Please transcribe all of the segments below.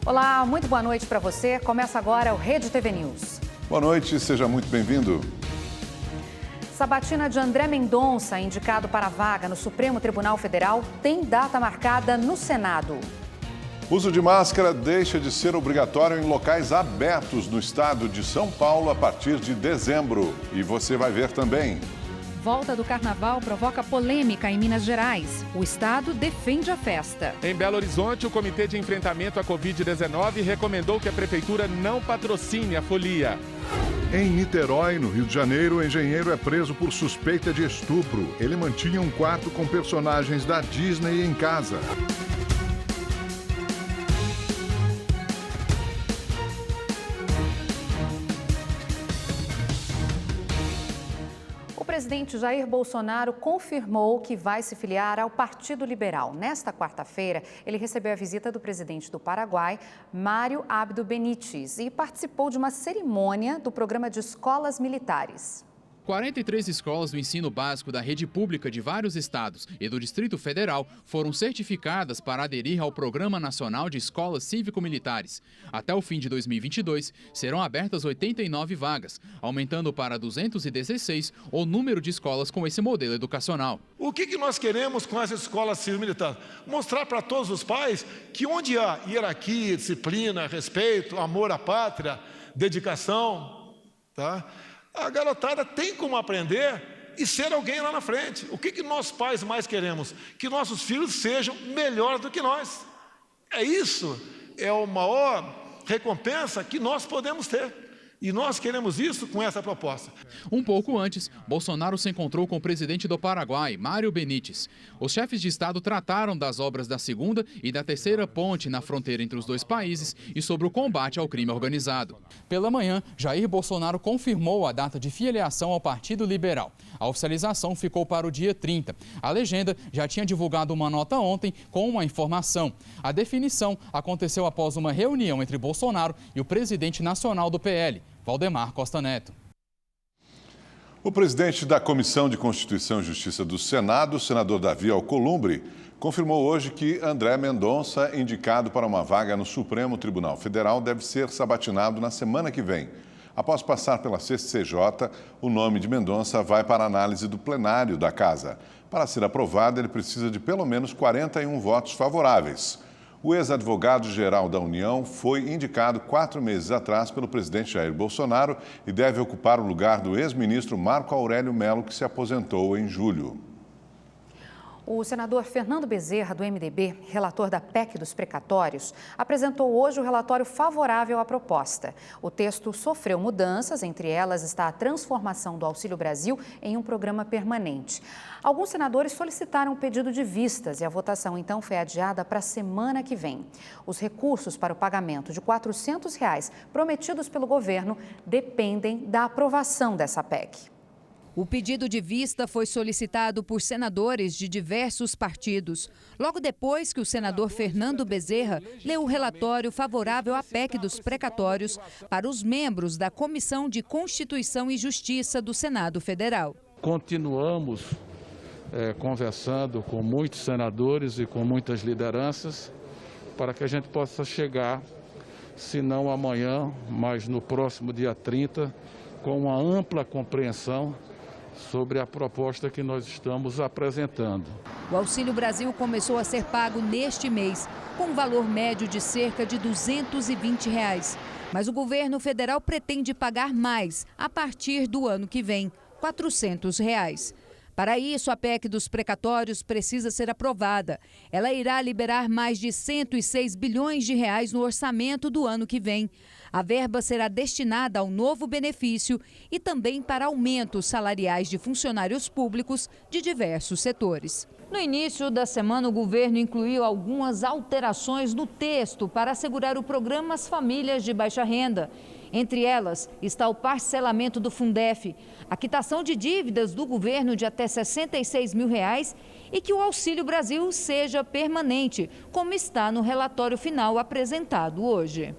Olá, muito boa noite para você. Começa agora o Rede TV News. Boa noite, seja muito bem-vindo. Sabatina de André Mendonça, indicado para a vaga no Supremo Tribunal Federal, tem data marcada no Senado. Uso de máscara deixa de ser obrigatório em locais abertos no estado de São Paulo a partir de dezembro. E você vai ver também. Volta do Carnaval provoca polêmica em Minas Gerais. O estado defende a festa. Em Belo Horizonte, o Comitê de Enfrentamento à Covid-19 recomendou que a prefeitura não patrocine a folia. Em Niterói, no Rio de Janeiro, o engenheiro é preso por suspeita de estupro. Ele mantinha um quarto com personagens da Disney em casa. O presidente Jair Bolsonaro confirmou que vai se filiar ao Partido Liberal. Nesta quarta-feira, ele recebeu a visita do presidente do Paraguai, Mário Abdo Benítez, e participou de uma cerimônia do programa de escolas militares. 43 escolas do ensino básico da rede pública de vários estados e do Distrito Federal foram certificadas para aderir ao Programa Nacional de Escolas Cívico-Militares. Até o fim de 2022, serão abertas 89 vagas, aumentando para 216 o número de escolas com esse modelo educacional. O que nós queremos com as escolas cívico-militares? Mostrar para todos os pais que onde há hierarquia, disciplina, respeito, amor à pátria, dedicação, tá? A garotada tem como aprender e ser alguém lá na frente. O que nós pais mais queremos? Que nossos filhos sejam melhores do que nós. É isso, é a maior recompensa que nós podemos ter. E nós queremos isso com essa proposta. Um pouco antes, Bolsonaro se encontrou com o presidente do Paraguai, Mário Benítez. Os chefes de Estado trataram das obras da segunda e da terceira ponte na fronteira entre os dois países e sobre o combate ao crime organizado. Pela manhã, Jair Bolsonaro confirmou a data de filiação ao Partido Liberal. A oficialização ficou para o dia 30. A legenda já tinha divulgado uma nota ontem com uma informação. A definição aconteceu após uma reunião entre Bolsonaro e o presidente nacional do PL, Valdemar Costa Neto. O presidente da Comissão de Constituição e Justiça do Senado, o senador Davi Alcolumbre, confirmou hoje que André Mendonça, indicado para uma vaga no Supremo Tribunal Federal, deve ser sabatinado na semana que vem. Após passar pela CCJ, o nome de Mendonça vai para a análise do plenário da Casa. Para ser aprovado, ele precisa de pelo menos 41 votos favoráveis. O ex-advogado-geral da União foi indicado 4 meses atrás pelo presidente Jair Bolsonaro e deve ocupar o lugar do ex-ministro Marco Aurélio Mello, que se aposentou em julho. O senador Fernando Bezerra, do MDB, relator da PEC dos precatórios, apresentou hoje o relatório favorável à proposta. O texto sofreu mudanças, entre elas está a transformação do Auxílio Brasil em um programa permanente. Alguns senadores solicitaram o pedido de vistas e a votação então foi adiada para a semana que vem. Os recursos para o pagamento de R$ 400 prometidos pelo governo dependem da aprovação dessa PEC. O pedido de vista foi solicitado por senadores de diversos partidos, logo depois que o senador Fernando Bezerra leu o relatório favorável à PEC dos precatórios para os membros da Comissão de Constituição e Justiça do Senado Federal. Continuamos conversando com muitos senadores e com muitas lideranças para que a gente possa chegar, se não amanhã, mas no próximo dia 30, com uma ampla compreensão sobre a proposta que nós estamos apresentando. O Auxílio Brasil começou a ser pago neste mês, com um valor médio de cerca de R$ 220. Mas o governo federal pretende pagar mais a partir do ano que vem, R$ 400. Para isso, a PEC dos precatórios precisa ser aprovada. Ela irá liberar mais de R$ 106 bilhões no orçamento do ano que vem. A verba será destinada ao novo benefício e também para aumentos salariais de funcionários públicos de diversos setores. No início da semana, o governo incluiu algumas alterações no texto para assegurar o programa às famílias de baixa renda. Entre elas está o parcelamento do Fundef, a quitação de dívidas do governo de até R$ 66 mil e que o Auxílio Brasil seja permanente, como está no relatório final apresentado hoje.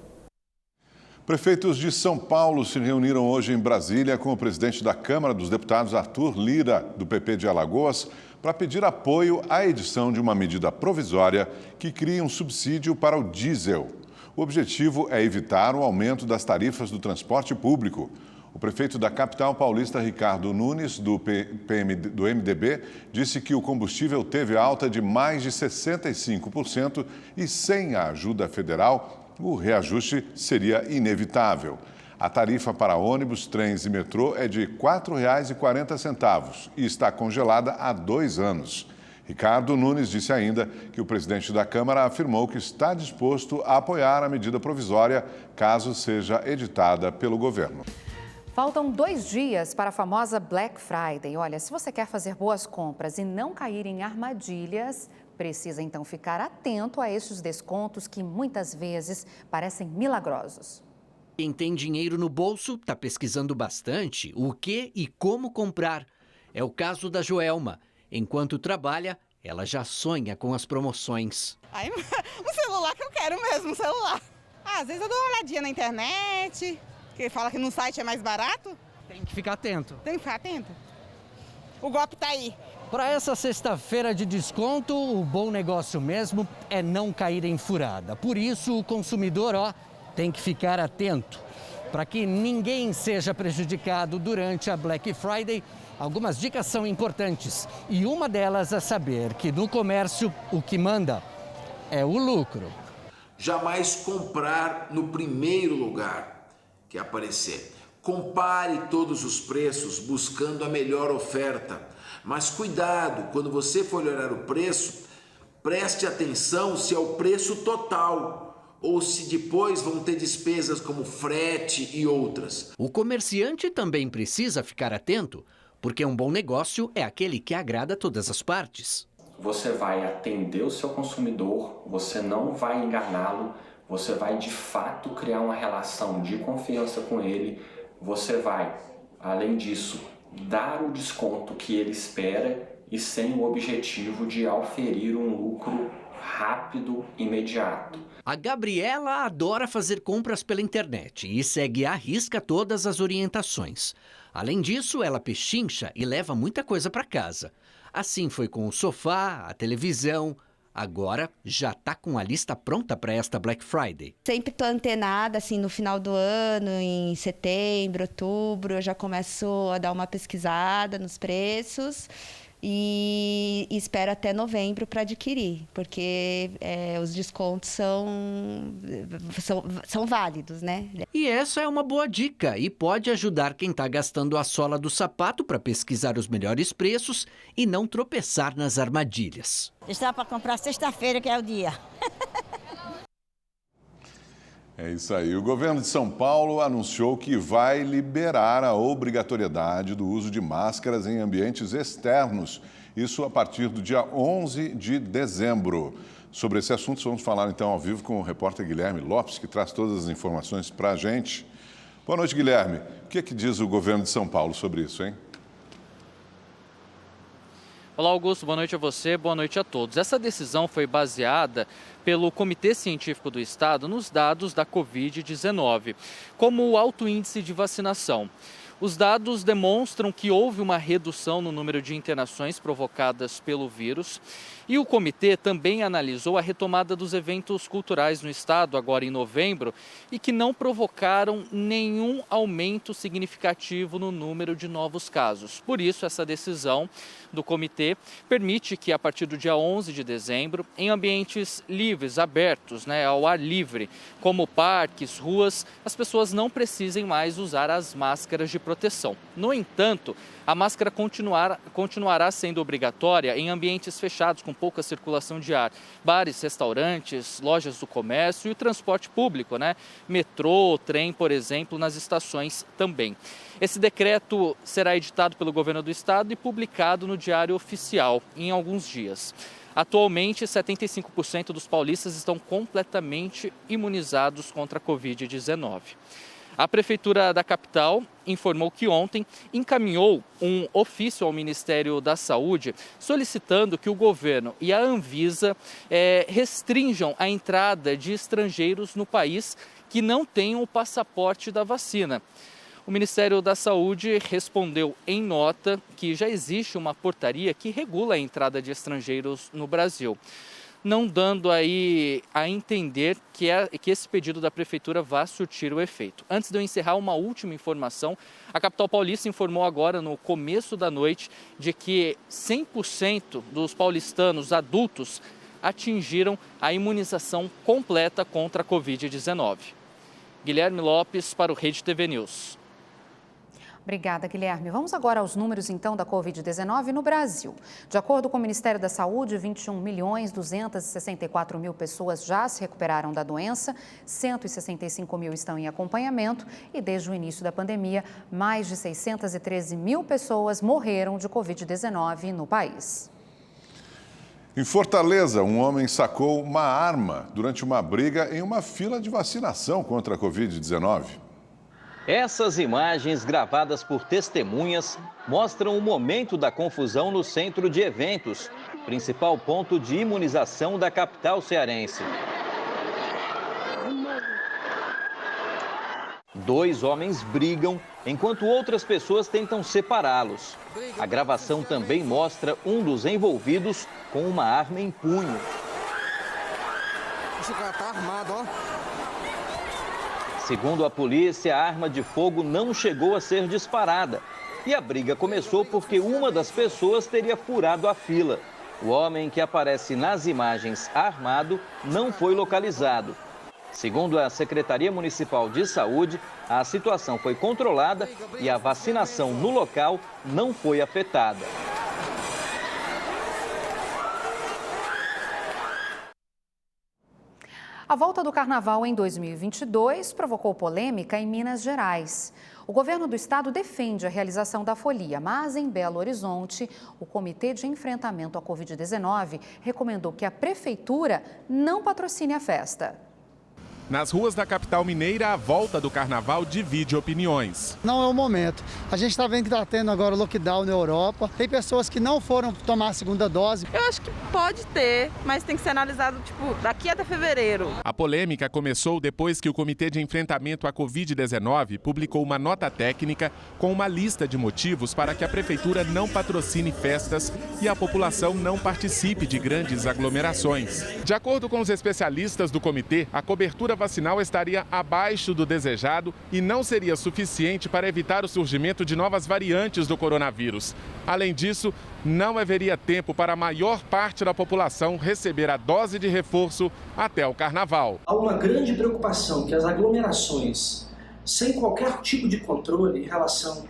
Prefeitos de São Paulo se reuniram hoje em Brasília com o presidente da Câmara dos Deputados, Arthur Lira, do PP de Alagoas, para pedir apoio à edição de uma medida provisória que cria um subsídio para o diesel. O objetivo é evitar o aumento das tarifas do transporte público. O prefeito da capital paulista, Ricardo Nunes, do MDB, disse que o combustível teve alta de mais de 65% e, sem a ajuda federal, o reajuste seria inevitável. A tarifa para ônibus, trens e metrô é de R$ 4,40 e está congelada há 2 anos. Ricardo Nunes disse ainda que o presidente da Câmara afirmou que está disposto a apoiar a medida provisória caso seja editada pelo governo. Faltam 2 dias para a famosa Black Friday. Olha, se você quer fazer boas compras e não cair em armadilhas, precisa então ficar atento a estes descontos que muitas vezes parecem milagrosos. Quem tem dinheiro no bolso está pesquisando bastante o que e como comprar. É o caso da Joelma. Enquanto trabalha, ela já sonha com as promoções. Aí, o celular que eu quero mesmo, o celular. Às vezes eu dou uma olhadinha na internet, que fala que no site é mais barato. Tem que ficar atento. Tem que ficar atento. O golpe tá aí. Para essa sexta-feira de desconto, o bom negócio mesmo é não cair em furada. Por isso, o consumidor, tem que ficar atento. Para que ninguém seja prejudicado durante a Black Friday, algumas dicas são importantes. E uma delas é saber que no comércio o que manda é o lucro. Jamais comprar no primeiro lugar que aparecer. Compare todos os preços buscando a melhor oferta. Mas cuidado, quando você for olhar o preço, preste atenção se é o preço total ou se depois vão ter despesas como frete e outras. O comerciante também precisa ficar atento, porque um bom negócio é aquele que agrada todas as partes. Você vai atender o seu consumidor, você não vai enganá-lo, você vai de fato criar uma relação de confiança com ele, você vai, além disso, dar o desconto que ele espera e sem o objetivo de auferir um lucro rápido, imediato. A Gabriela adora fazer compras pela internet e segue à risca todas as orientações. Além disso, ela pechincha e leva muita coisa para casa. Assim foi com o sofá, a televisão. Agora já está com a lista pronta para esta Black Friday. Sempre estou antenada, assim, no final do ano, em setembro, outubro, eu já começo a dar uma pesquisada nos preços e espero até novembro para adquirir, porque os descontos são válidos, né? E essa é uma boa dica e pode ajudar quem está gastando a sola do sapato para pesquisar os melhores preços e não tropeçar nas armadilhas. Está para comprar sexta-feira, que é o dia. É isso aí. O governo de São Paulo anunciou que vai liberar a obrigatoriedade do uso de máscaras em ambientes externos. Isso a partir do dia 11 de dezembro. Sobre esse assunto, vamos falar então ao vivo com o repórter Guilherme Lopes, que traz todas as informações para a gente. Boa noite, Guilherme. O que diz o governo de São Paulo sobre isso, hein? Olá, Augusto. Boa noite a você, boa noite a todos. Essa decisão foi baseada pelo Comitê Científico do Estado nos dados da Covid-19, como o alto índice de vacinação. Os dados demonstram que houve uma redução no número de internações provocadas pelo vírus e o comitê também analisou a retomada dos eventos culturais no estado agora em novembro e que não provocaram nenhum aumento significativo no número de novos casos. Por isso, essa decisão do comitê permite que a partir do dia 11 de dezembro, em ambientes livres, abertos, ao ar livre, como parques, ruas, as pessoas não precisem mais usar as máscaras de proteção. No entanto, a máscara continuará sendo obrigatória em ambientes fechados com pouca circulação de ar, bares, restaurantes, lojas do comércio e o transporte público, metrô, trem, por exemplo, nas estações também. Esse decreto será editado pelo governo do estado e publicado no Diário Oficial em alguns dias. Atualmente, 75% dos paulistas estão completamente imunizados contra a Covid-19. A Prefeitura da capital informou que ontem encaminhou um ofício ao Ministério da Saúde solicitando que o governo e a Anvisa restringam a entrada de estrangeiros no país que não tenham o passaporte da vacina. O Ministério da Saúde respondeu em nota que já existe uma portaria que regula a entrada de estrangeiros no Brasil. não dando aí a entender que esse pedido da Prefeitura vá surtir o efeito. Antes de eu encerrar, uma última informação. A capital paulista informou agora, no começo da noite, de que 100% dos paulistanos adultos atingiram a imunização completa contra a Covid-19. Guilherme Lopes para o Rede TV News. Obrigada, Guilherme. Vamos agora aos números, então, da Covid-19 no Brasil. De acordo com o Ministério da Saúde, 21.264.000 pessoas já se recuperaram da doença, 165 mil estão em acompanhamento e, desde o início da pandemia, mais de 613 mil pessoas morreram de Covid-19 no país. Em Fortaleza, um homem sacou uma arma durante uma briga em uma fila de vacinação contra a Covid-19. Essas imagens, gravadas por testemunhas, mostram o momento da confusão no centro de eventos, principal ponto de imunização da capital cearense. 2 homens brigam, enquanto outras pessoas tentam separá-los. A gravação também mostra um dos envolvidos com uma arma em punho. Esse cara tá armado, ó. Segundo a polícia, a arma de fogo não chegou a ser disparada. E a briga começou porque uma das pessoas teria furado a fila. O homem que aparece nas imagens armado não foi localizado. Segundo a Secretaria Municipal de Saúde, a situação foi controlada e a vacinação no local não foi afetada. A volta do carnaval em 2022 provocou polêmica em Minas Gerais. O governo do estado defende a realização da folia, mas em Belo Horizonte, o Comitê de Enfrentamento à Covid-19 recomendou que a prefeitura não patrocine a festa. Nas ruas da capital mineira, a volta do carnaval divide opiniões. Não é o momento. A gente está vendo que está tendo agora lockdown na Europa. Tem pessoas que não foram tomar a segunda dose. Eu acho que pode ter, mas tem que ser analisado daqui até fevereiro. A polêmica começou depois que o Comitê de Enfrentamento à Covid-19 publicou uma nota técnica com uma lista de motivos para que a prefeitura não patrocine festas e a população não participe de grandes aglomerações. De acordo com os especialistas do comitê, a cobertura vacinal estaria abaixo do desejado e não seria suficiente para evitar o surgimento de novas variantes do coronavírus. Além disso, não haveria tempo para a maior parte da população receber a dose de reforço até o carnaval. Há uma grande preocupação que as aglomerações, sem qualquer tipo de controle em relação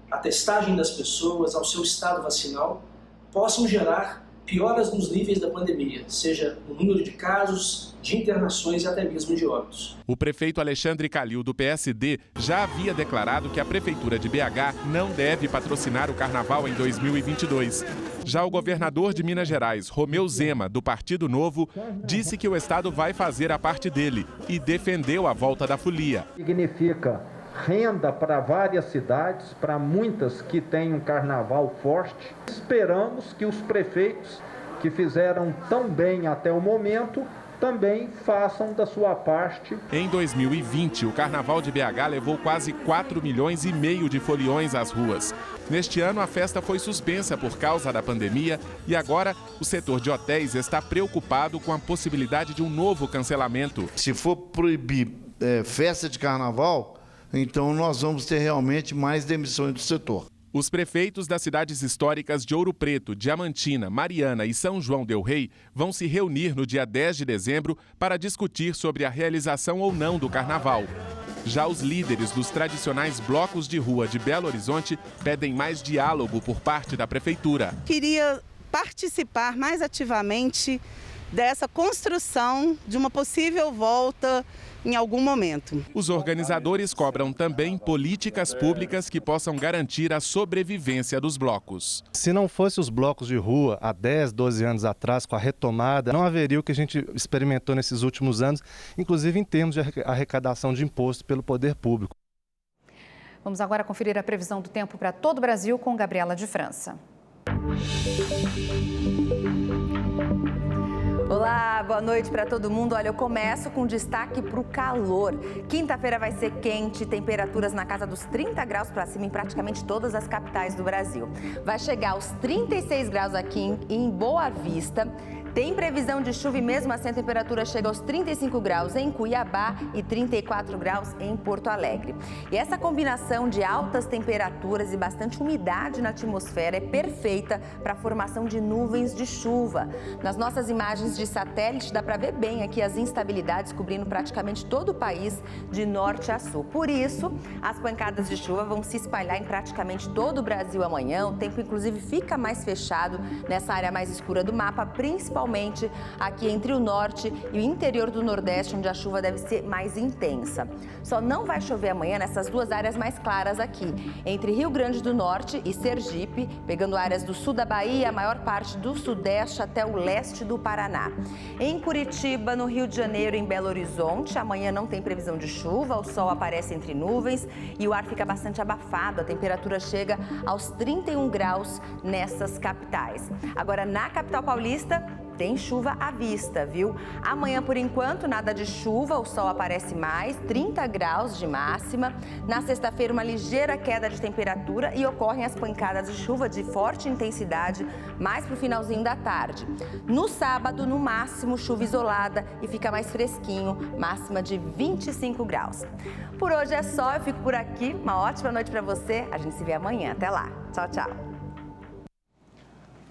à testagem das pessoas, ao seu estado vacinal, possam gerar pioras nos níveis da pandemia, seja no número de casos, de internações e até mesmo de óbitos. O prefeito Alexandre Calil, do PSD, já havia declarado que a prefeitura de BH não deve patrocinar o carnaval em 2022. Já o governador de Minas Gerais, Romeu Zema, do Partido Novo, disse que o estado vai fazer a parte dele e defendeu a volta da folia. Significa renda para várias cidades, para muitas que têm um carnaval forte. Esperamos que os prefeitos que fizeram tão bem até o momento também façam da sua parte. Em 2020, o Carnaval de BH levou quase 4,5 milhões de foliões às ruas. Neste ano, a festa foi suspensa por causa da pandemia e agora o setor de hotéis está preocupado com a possibilidade de um novo cancelamento. Se for proibir festa de carnaval, então nós vamos ter realmente mais demissões do setor. Os prefeitos das cidades históricas de Ouro Preto, Diamantina, Mariana e São João del Rei vão se reunir no dia 10 de dezembro para discutir sobre a realização ou não do carnaval. Já os líderes dos tradicionais blocos de rua de Belo Horizonte pedem mais diálogo por parte da prefeitura. Queria participar mais ativamente dessa construção de uma possível volta em algum momento. Os organizadores cobram também políticas públicas que possam garantir a sobrevivência dos blocos. Se não fosse os blocos de rua há 10, 12 anos atrás, com a retomada, não haveria o que a gente experimentou nesses últimos anos, inclusive em termos de arrecadação de imposto pelo poder público. Vamos agora conferir a previsão do tempo para todo o Brasil com Gabriela de França. Olá, boa noite para todo mundo. Olha, eu começo com destaque para o calor. Quinta-feira vai ser quente, temperaturas na casa dos 30 graus para cima em praticamente todas as capitais do Brasil. Vai chegar aos 36 graus aqui em Boa Vista, Tem previsão de chuva e mesmo assim a temperatura chega aos 35 graus em Cuiabá e 34 graus em Porto Alegre. E essa combinação de altas temperaturas e bastante umidade na atmosfera é perfeita para a formação de nuvens de chuva. Nas nossas imagens de satélite dá para ver bem aqui as instabilidades cobrindo praticamente todo o país de norte a sul. Por isso, as pancadas de chuva vão se espalhar em praticamente todo o Brasil amanhã. O tempo inclusive fica mais fechado nessa área mais escura do mapa, principalmente aqui entre o norte e o interior do Nordeste, onde a chuva deve ser mais intensa. Só não vai chover amanhã nessas duas áreas mais claras aqui, entre Rio Grande do Norte e Sergipe, pegando áreas do sul da Bahia, a maior parte do sudeste até o leste do Paraná. Em Curitiba, no Rio de Janeiro e em Belo Horizonte, amanhã não tem previsão de chuva, o sol aparece entre nuvens e o ar fica bastante abafado, a temperatura chega aos 31 graus nessas capitais. Agora, na capital paulista, tem chuva à vista, viu? Amanhã, por enquanto, nada de chuva, o sol aparece mais, 30 graus de máxima. Na sexta-feira, uma ligeira queda de temperatura e ocorrem as pancadas de chuva de forte intensidade mais para o finalzinho da tarde. No sábado, no máximo, chuva isolada e fica mais fresquinho, máxima de 25 graus. Por hoje é só, eu fico por aqui. Uma ótima noite para você. A gente se vê amanhã. Até lá. Tchau, tchau.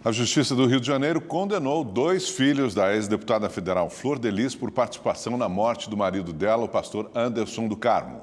A Justiça do Rio de Janeiro condenou 2 filhos da ex-deputada federal Flor de Lis por participação na morte do marido dela, o pastor Anderson do Carmo.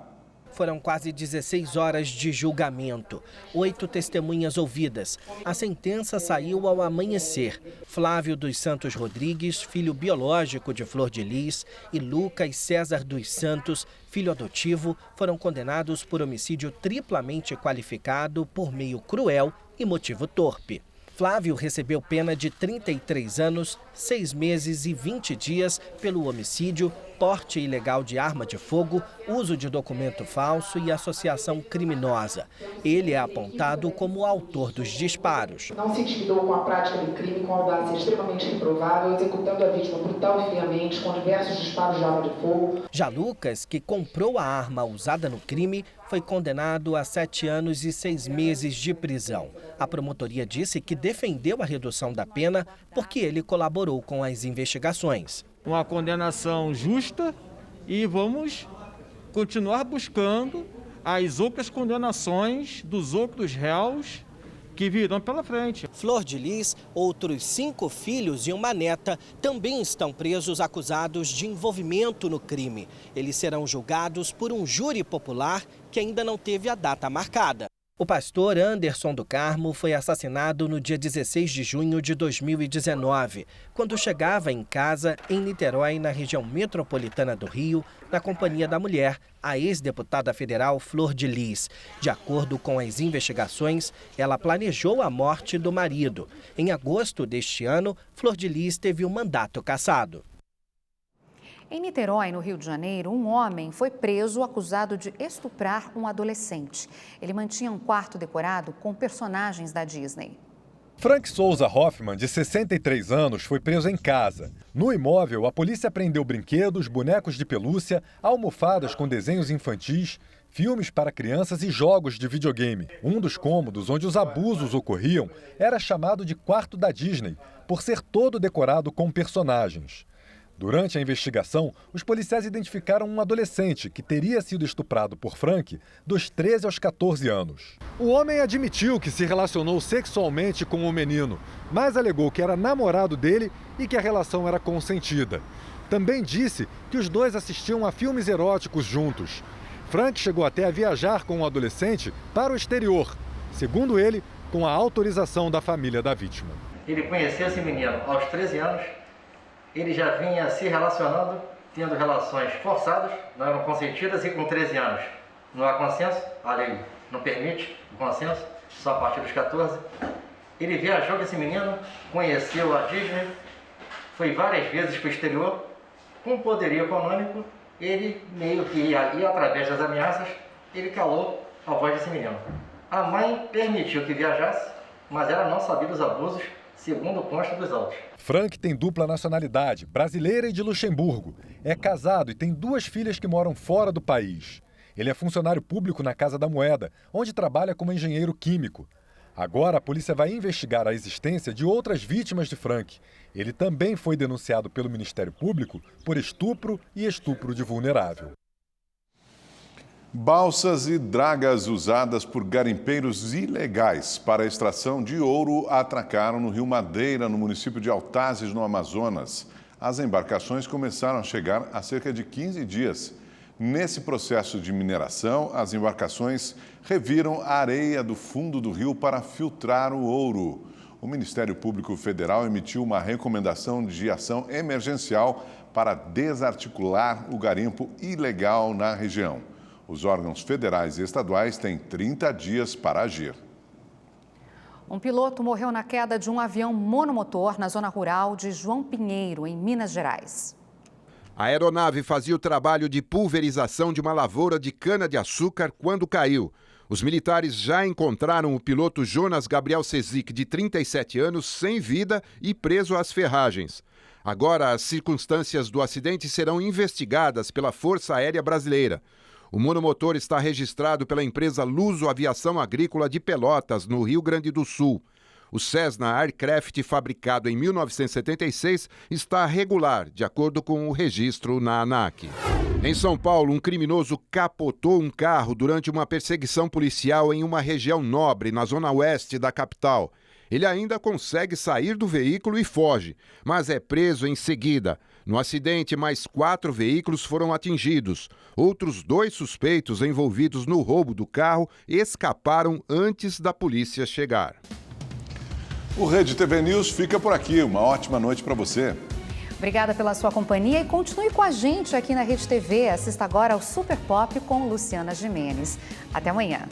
Foram quase 16 horas de julgamento, 8 testemunhas ouvidas. A sentença saiu ao amanhecer. Flávio dos Santos Rodrigues, filho biológico de Flor de Lis, e Lucas César dos Santos, filho adotivo, foram condenados por homicídio triplamente qualificado por meio cruel e motivo torpe. Flávio recebeu pena de 33 anos, 6 meses e 20 dias pelo homicídio, porte ilegal de arma de fogo, uso de documento falso e associação criminosa. Ele é apontado como o autor dos disparos. Não se intimidou com a prática do crime com audácia extremamente reprovável, executando a vítima brutal e friamente com diversos disparos de arma de fogo. Já Lucas, que comprou a arma usada no crime, foi condenado a 7 anos e 6 meses de prisão. A promotoria disse que defendeu a redução da pena porque ele colaborou com as investigações. Uma condenação justa e vamos continuar buscando as outras condenações dos outros réus que virão pela frente. Flor de Lis, outros 5 filhos e uma neta também estão presos acusados de envolvimento no crime. Eles serão julgados por um júri popular que ainda não teve a data marcada. O pastor Anderson do Carmo foi assassinado no dia 16 de junho de 2019, quando chegava em casa em Niterói, na região metropolitana do Rio, na companhia da mulher, a ex-deputada federal Flor de Lis. De acordo com as investigações, ela planejou a morte do marido. Em agosto deste ano, Flor de Lis teve o mandato cassado. Em Niterói, no Rio de Janeiro, um homem foi preso acusado de estuprar um adolescente. Ele mantinha um quarto decorado com personagens da Disney. Frank Souza Hoffman, de 63 anos, foi preso em casa. No imóvel, a polícia apreendeu brinquedos, bonecos de pelúcia, almofadas com desenhos infantis, filmes para crianças e jogos de videogame. Um dos cômodos onde os abusos ocorriam era chamado de quarto da Disney, por ser todo decorado com personagens. Durante a investigação, os policiais identificaram um adolescente que teria sido estuprado por Frank dos 13 aos 14 anos. O homem admitiu que se relacionou sexualmente com o menino, mas alegou que era namorado dele e que a relação era consentida. Também disse que os dois assistiam a filmes eróticos juntos. Frank chegou até a viajar com o adolescente para o exterior, segundo ele, com a autorização da família da vítima. Ele conheceu esse menino aos 13 anos. Ele já vinha se relacionando, tendo relações forçadas, não eram consentidas, e com 13 anos não há consenso, a lei não permite o consenso, só a partir dos 14. Ele viajou com esse menino, conheceu a Disney, foi várias vezes para o exterior, com poderio econômico, ele meio que ia através das ameaças, ele calou a voz desse menino. A mãe permitiu que viajasse, mas ela não sabia dos abusos, segundo consta dos autos. Frank tem dupla nacionalidade, brasileira e de Luxemburgo. É casado e tem 2 filhas que moram fora do país. Ele é funcionário público na Casa da Moeda, onde trabalha como engenheiro químico. Agora a polícia vai investigar a existência de outras vítimas de Frank. Ele também foi denunciado pelo Ministério Público por estupro e estupro de vulnerável. Balsas e dragas usadas por garimpeiros ilegais para a extração de ouro atracaram no Rio Madeira, no município de Altazes, no Amazonas. As embarcações começaram a chegar há cerca de 15 dias. Nesse processo de mineração, as embarcações reviram a areia do fundo do rio para filtrar o ouro. O Ministério Público Federal emitiu uma recomendação de ação emergencial para desarticular o garimpo ilegal na região. Os órgãos federais e estaduais têm 30 dias para agir. Um piloto morreu na queda de um avião monomotor na zona rural de João Pinheiro, em Minas Gerais. A aeronave fazia o trabalho de pulverização de uma lavoura de cana-de-açúcar quando caiu. Os militares já encontraram o piloto Jonas Gabriel Cezic, de 37 anos, sem vida e preso às ferragens. Agora, as circunstâncias do acidente serão investigadas pela Força Aérea Brasileira. O monomotor está registrado pela empresa Luso Aviação Agrícola de Pelotas, no Rio Grande do Sul. O Cessna Aircraft, fabricado em 1976, está regular, de acordo com o registro na ANAC. Em São Paulo, um criminoso capotou um carro durante uma perseguição policial em uma região nobre, na zona oeste da capital. Ele ainda consegue sair do veículo e foge, mas é preso em seguida. No acidente, mais 4 veículos foram atingidos. Outros 2 suspeitos envolvidos no roubo do carro escaparam antes da polícia chegar. O Rede TV News fica por aqui. Uma ótima noite para você. Obrigada pela sua companhia e continue com a gente aqui na Rede TV. Assista agora ao Super Pop com Luciana Gimenez. Até amanhã.